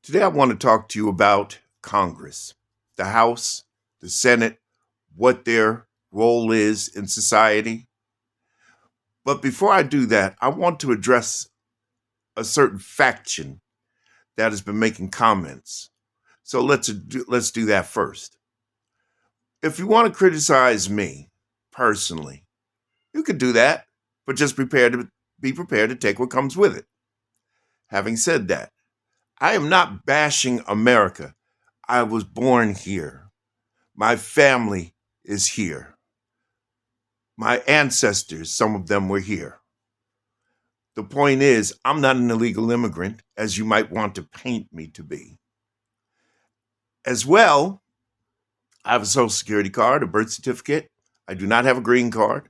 Today, I want to talk to you about Congress, the House, the Senate, what their role is in society. But before I do that, I want to address a certain faction that has been making comments. So let's do that first. If you want to criticize me personally, you could do that, but just be prepared to take what comes with it. Having said that, I am not bashing America. I was born here. My family is here. My ancestors, some of them were here. The point is, I'm not an illegal immigrant, as you might want to paint me to be. As well, I have a social security card, a birth certificate. I do not have a green card.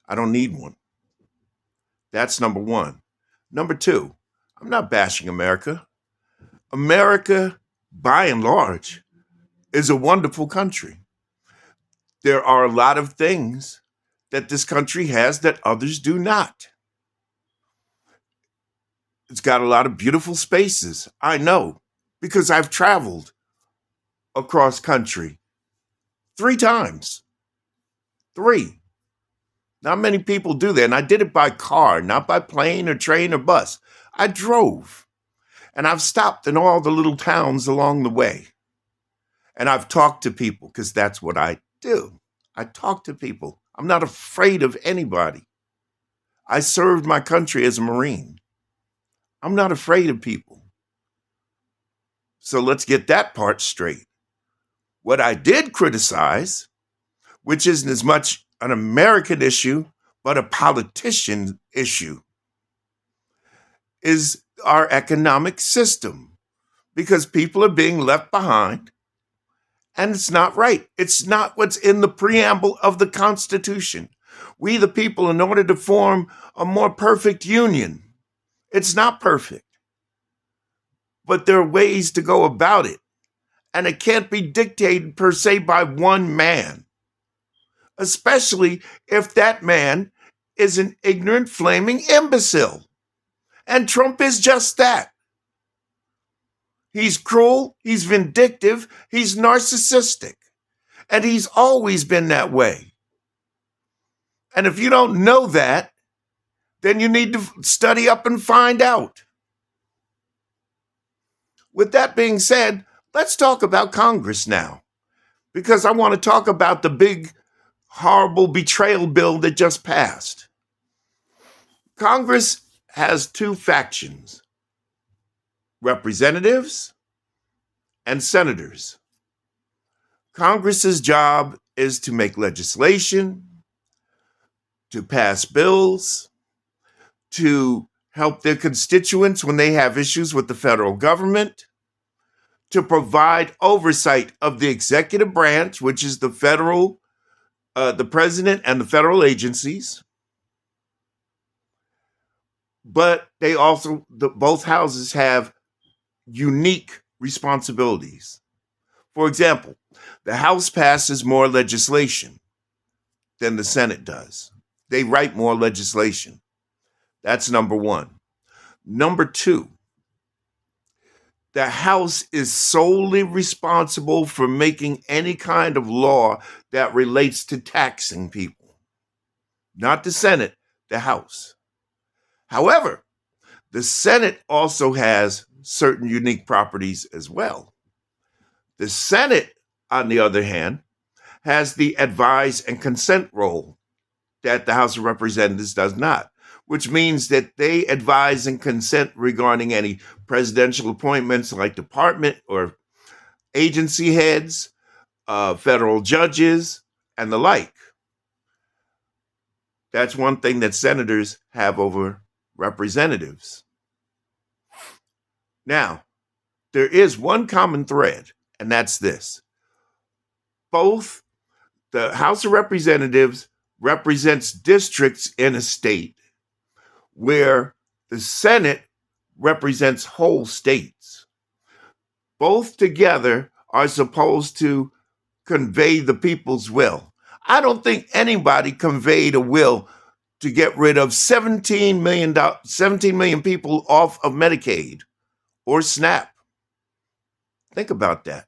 I don't need one. That's number one. Number two, I'm not bashing America. America, by and large, is a wonderful country. There are a lot of things that this country has that others do not. It's got a lot of beautiful spaces. I know, because I've traveled across country 3 times. 3. Not many people do that. And I did it by car, not by plane or train or bus. I drove. And I've stopped in all the little towns along the way. And I've talked to people, because that's what I do. I talk to people. I'm not afraid of anybody. I served my country as a Marine. I'm not afraid of people. So let's get that part straight. What I did criticize, which isn't as much an American issue, but a politician issue, is our economic system, because people are being left behind, and it's not right. It's not what's in the preamble of the Constitution. We, the people, in order to form a more perfect union, it's not perfect, but there are ways to go about it, and it can't be dictated per se by one man, especially if that man is an ignorant, flaming imbecile. And Trump is just that. He's cruel, he's vindictive, he's narcissistic, and he's always been that way. And if you don't know that, then you need to study up and find out. With that being said, let's talk about Congress now, because I want to talk about the big, horrible betrayal bill that just passed. Congress has 2 factions, representatives and senators. Congress's job is to make legislation, to pass bills, to help their constituents when they have issues with the federal government, to provide oversight of the executive branch, which is the president and the federal agencies. But they also, both houses have unique responsibilities. For example, the House passes more legislation than the Senate does. They write more legislation. That's number one. Number 2, the House is solely responsible for making any kind of law that relates to taxing people. Not the Senate, the House. However, the Senate also has certain unique properties as well. The Senate, on the other hand, has the advise and consent role that the House of Representatives does not, which means that they advise and consent regarding any presidential appointments like department or agency heads, federal judges, and the like. That's one thing that senators have over representatives. Now, there is one common thread, and that's this. Both the House of Representatives represents districts in a state, where the Senate represents whole states. Both together are supposed to convey the people's will. I don't think anybody conveyed a will to get rid of 17 million people off of Medicaid or SNAP. Think about that.